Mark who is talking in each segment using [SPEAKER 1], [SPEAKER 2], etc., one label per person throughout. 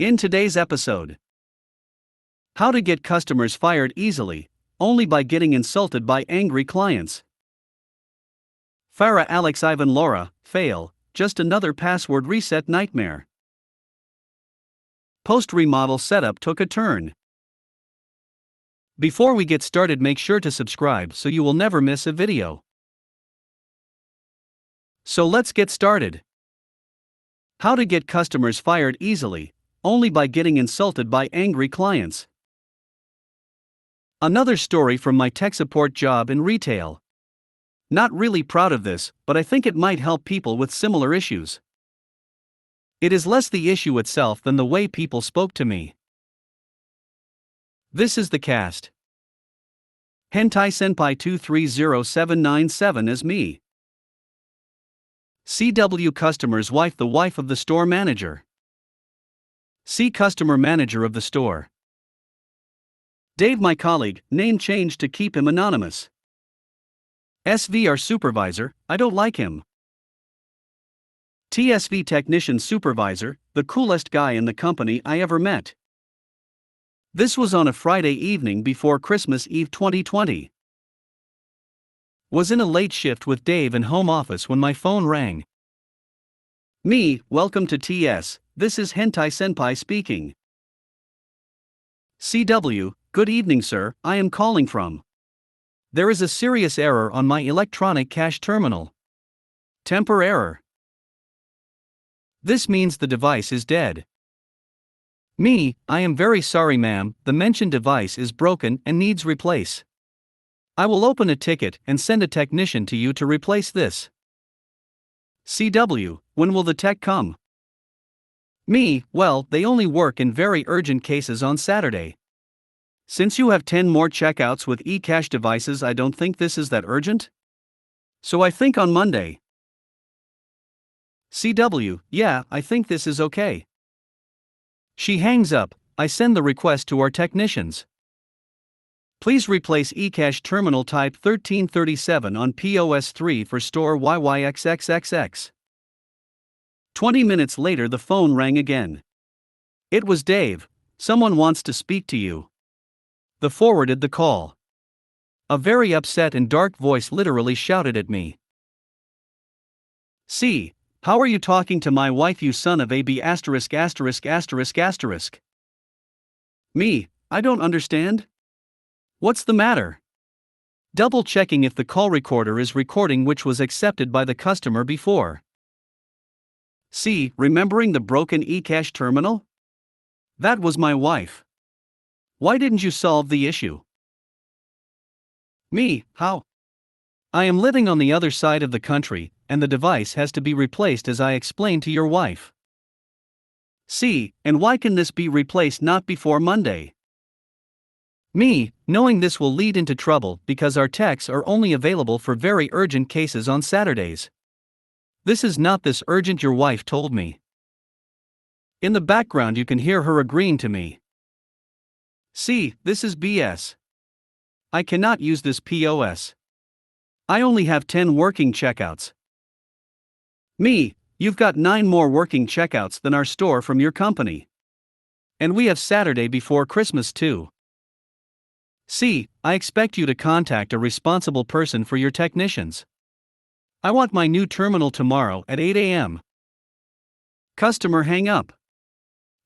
[SPEAKER 1] In today's episode, how to get customers fired easily, only by getting insulted by angry clients. Farah Alex Ivan Laura, fail, just another password reset nightmare. Post-remodel setup took a turn. Before we get started, make sure to subscribe so you will never miss a video. So let's get started. How to get customers fired easily, only by getting insulted by angry clients. Another story from my tech support job in retail. Not really proud of this, but I think it might help people with similar issues. It is less the issue itself than the way people spoke to me. This is the cast. Hentai Senpai 230797 is me. CW customer's wife, the wife of the store manager. C customer manager of the store. Dave, my colleague, name changed to keep him anonymous. SV, our supervisor, I don't like him. TSV technician supervisor, the coolest guy in the company I ever met. This was on a Friday evening before Christmas Eve 2020. Was in a late shift with Dave in home office when my phone rang. Me, welcome to TS, this is Hentai Senpai speaking. CW, good evening sir, I am calling from. There is a serious error on my electronic cash terminal. Temper error. This means the device is dead. Me, I am very sorry ma'am, the mentioned device is broken and needs replace. I will open a ticket and send a technician to you to replace this. CW, when will the tech come? Me, well, they only work in very urgent cases on Saturday. Since you have 10 more checkouts with e-cash devices, I don't think this is that urgent. So I think on Monday. CW, yeah, I think this is okay. She hangs up, I send the request to our technicians. Please replace eCash terminal type 1337 on POS 3 for store YYXXXX. 20 minutes later the phone rang again. It was Dave, someone wants to speak to you. The forwarded the call. A very upset and dark voice literally shouted at me. C, how are you talking to my wife, you son of a b************? Me, I don't understand. What's the matter? Double checking if the call recorder is recording, which was accepted by the customer before. C, remembering the broken eCash terminal? That was my wife. Why didn't you solve the issue? Me, how? I am living on the other side of the country, and the device has to be replaced as I explained to your wife. C, and why can this be replaced not before Monday? Me, knowing this will lead into trouble because our techs are only available for very urgent cases on Saturdays. This is not this urgent, your wife told me. In the background you can hear her agreeing to me. C, this is BS. I cannot use this POS. I only have 10 working checkouts. Me, you've got 9 more working checkouts than our store from your company. And we have Saturday before Christmas too. C, I expect you to contact a responsible person for your technicians. I want my new terminal tomorrow at 8 a.m. Customer hang up.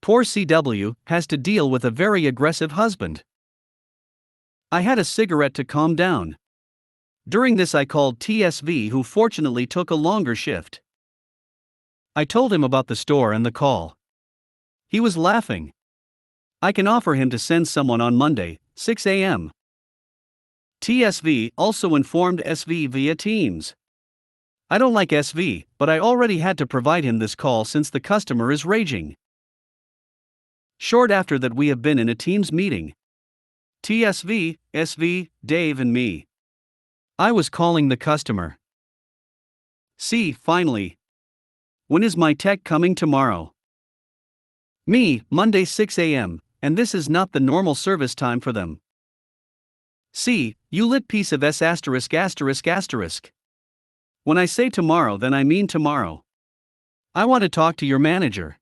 [SPEAKER 1] Poor CW has to deal with a very aggressive husband. I had a cigarette to calm down. During this I called TSV, who fortunately took a longer shift. I told him about the store and the call. He was laughing. I can offer him to send someone on Monday, 6 a.m. TSV also informed SV via Teams. I don't like SV, but I already had to provide him this call since the customer is raging. Short after that we have been in a Teams meeting. TSV, SV, Dave and me. I was calling the customer. C, finally. When is my tech coming tomorrow? Me, Monday 6 a.m., and this is not the normal service time for them. C, you lit piece of S********. When I say tomorrow, then I mean tomorrow. I want to talk to your manager.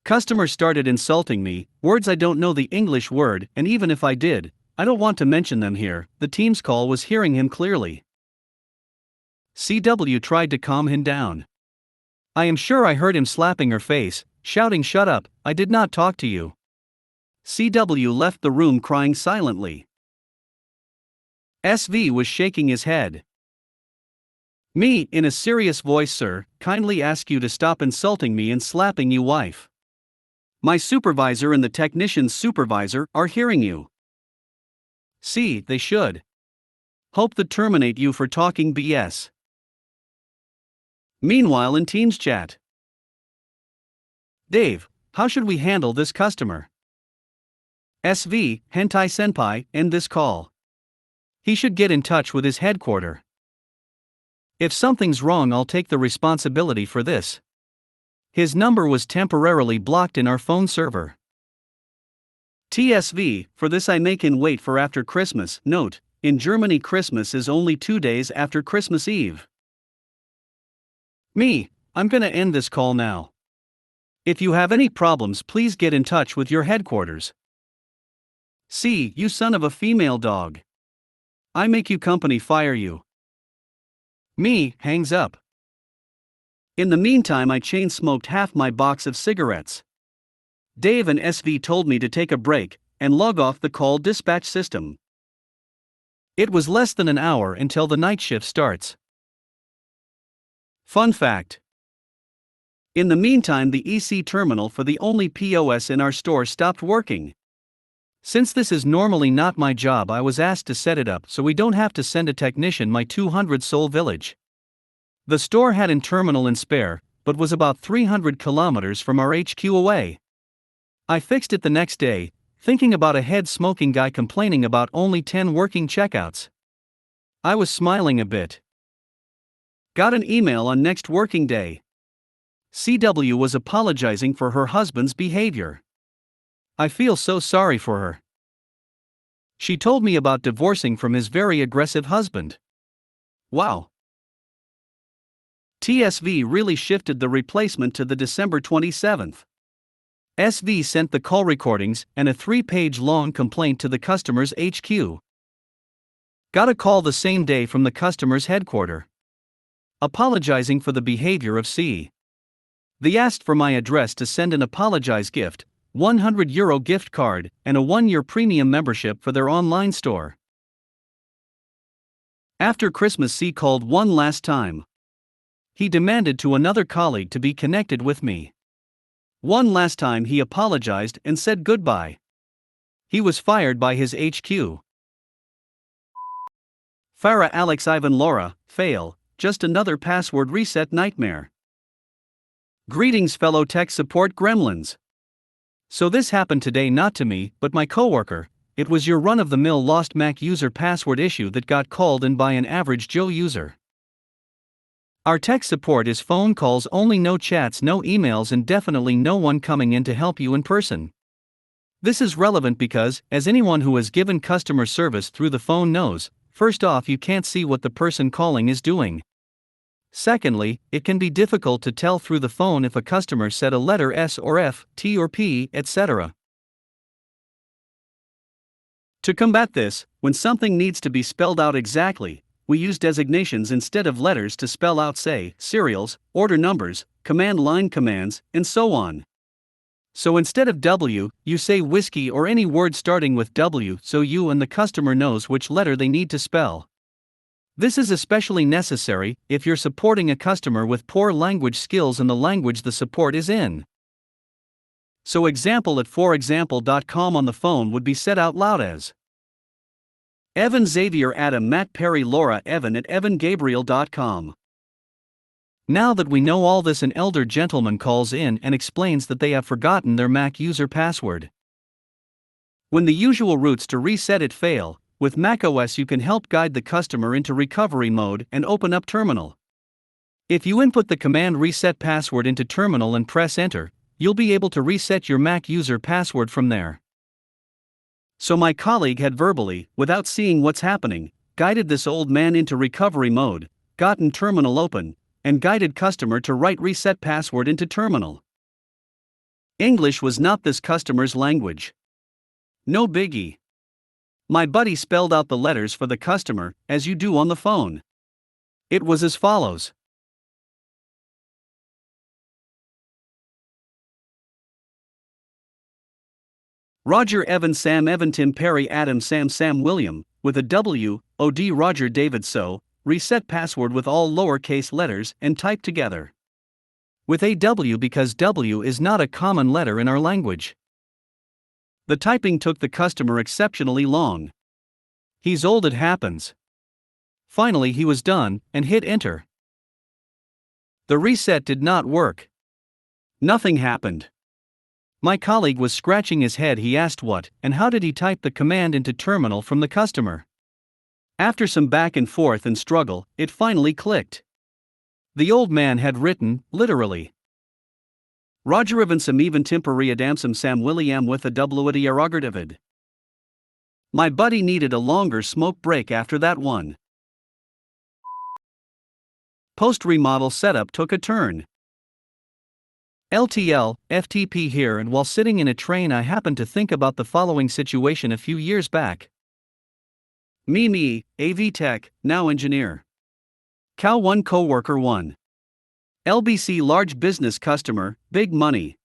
[SPEAKER 1] Customer started insulting me, words I don't know the English word, and even if I did, I don't want to mention them here. The Teams call was hearing him clearly. CW tried to calm him down. I am sure I heard him slapping her face, shouting, "Shut up, I did not talk to you." CW left the room crying silently. SV was shaking his head. Me, in a serious voice, "Sir, kindly ask you to stop insulting me and slapping you wife. My supervisor and the technician's supervisor are hearing you." See, they should. Hope to terminate you for talking BS. Meanwhile in Teams chat. Dave, how should we handle this customer? SV, Hentai Senpai, end this call. He should get in touch with his headquarter. If something's wrong, I'll take the responsibility for this. His number was temporarily blocked in our phone server. TSV, for this I make him wait for after Christmas. Note, in Germany Christmas is only 2 days after Christmas Eve. Me, I'm gonna end this call now. If you have any problems, please get in touch with your headquarters. See, you son of a female dog. I make you company fire you. Me, hangs up. In the meantime, I chain smoked half my box of cigarettes. Dave and SV told me to take a break and log off the call dispatch system. It was less than an hour until the night shift starts. Fun fact. In the meantime, the EC terminal for the only POS in our store stopped working. Since this is normally not my job, I was asked to set it up so we don't have to send a technician my 200 Seoul village. The store had a terminal in spare, but was about 300 kilometers from our HQ away. I fixed it the next day, thinking about a head-smoking guy complaining about only 10 working checkouts. I was smiling a bit. Got an email on next working day. CW was apologizing for her husband's behavior. I feel so sorry for her. She told me about divorcing from his very aggressive husband. Wow. TSV really shifted the replacement to the December 27th. SV sent the call recordings and a 3-page long complaint to the customer's HQ. Got a call the same day from the customer's headquarters, apologizing for the behavior of C. They asked for my address to send an apologize gift, €100 gift card, and a 1-year premium membership for their online store. After Christmas, C called one last time. He demanded to another colleague to be connected with me. One last time he apologized and said goodbye. He was fired by his HQ. Farah Alex Ivan Laura, fail, just another password reset nightmare. Greetings fellow tech support gremlins. So this happened today, not to me, but my coworker. It was your run-of-the-mill lost Mac user password issue that got called in by an average Joe user. Our tech support is phone calls only, no chats, no emails, and definitely no one coming in to help you in person. This is relevant because, as anyone who has given customer service through the phone knows, first off, you can't see what the person calling is doing. Secondly, it can be difficult to tell through the phone if a customer said a letter S or F, T or P, etc. To combat this, when something needs to be spelled out exactly, we use designations instead of letters to spell out, say, serials, order numbers, command line commands, and so on. So instead of W, you say whiskey or any word starting with W so you and the customer knows which letter they need to spell. This is especially necessary if you're supporting a customer with poor language skills in the language the support is in. So example at forexample.com on the phone would be said out loud as Evan Xavier Adam Matt Perry Laura Evan at evangabriel.com. Now that we know all this, an elder gentleman calls in and explains that they have forgotten their Mac user password. When the usual routes to reset it fail, with macOS you can help guide the customer into recovery mode and open up terminal. If you input the command reset password into terminal and press enter, you'll be able to reset your Mac user password from there. So my colleague had verbally, without seeing what's happening, guided this old man into recovery mode, gotten terminal open, and guided customer to write reset password into terminal. English was not this customer's language. No biggie. My buddy spelled out the letters for the customer, as you do on the phone. It was as follows. Roger Evan Sam Evan Tim Perry Adam Sam Sam William, with a W, O.D. Roger David So, reset password with all lowercase letters and type together. With a W because W is not a common letter in our language. The typing took the customer exceptionally long. He's old, it happens. Finally he was done, and hit enter. The reset did not work. Nothing happened. My colleague was scratching his head. He asked what and how did he type the command into terminal from the customer. After some back and forth and struggle, it finally clicked. The old man had written, literally, Roger Evan Sam Evan Timperi Adamsam Sam William with a W David. My buddy needed a longer smoke break after that one. Post-remodel setup took a turn. LTL, FTP here, and while sitting in a train I happened to think about the following situation a few years back. Me, AV tech, now engineer. Cow 1 coworker 1. LBC large business customer, big money.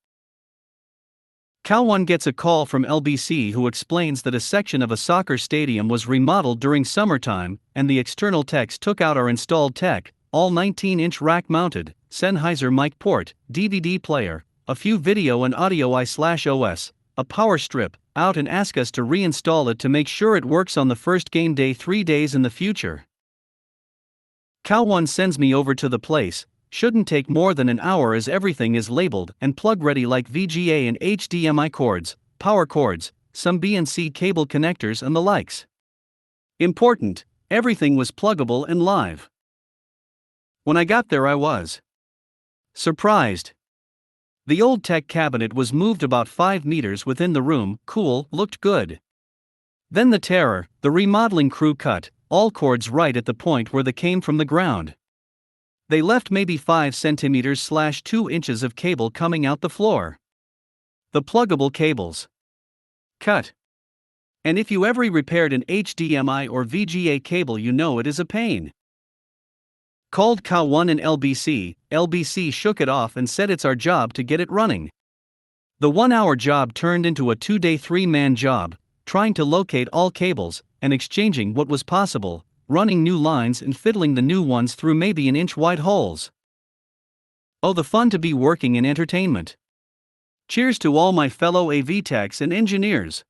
[SPEAKER 1] Cow 1 gets a call from LBC who explains that a section of a soccer stadium was remodeled during summertime, and the external techs took out our installed tech, all 19-inch rack-mounted, Sennheiser mic port, DVD player, a few video and audio I/OS, a power strip, out and ask us to reinstall it to make sure it works on the first game day 3 days in the future. Cow 1 sends me over to the place, shouldn't take more than an hour as everything is labeled and plug ready like VGA and HDMI cords, power cords, some BNC cable connectors and the likes. Important, everything was pluggable and live. When I got there I was surprised. The old tech cabinet was moved about 5 meters within the room, cool, looked good. Then the terror, the remodeling crew cut all cords right at the point where they came from the ground. They left maybe 5 centimeters / 2 inches of cable coming out the floor. The pluggable cables. Cut. And if you ever repaired an HDMI or VGA cable you know it is a pain. Called Cow 1 and LBC, LBC shook it off and said it's our job to get it running. The 1-hour job turned into a 2-day 3-man job, trying to locate all cables, and exchanging what was possible, running new lines and fiddling the new ones through maybe an inch wide holes. Oh, the fun to be working in entertainment. Cheers to all my fellow AV techs and engineers.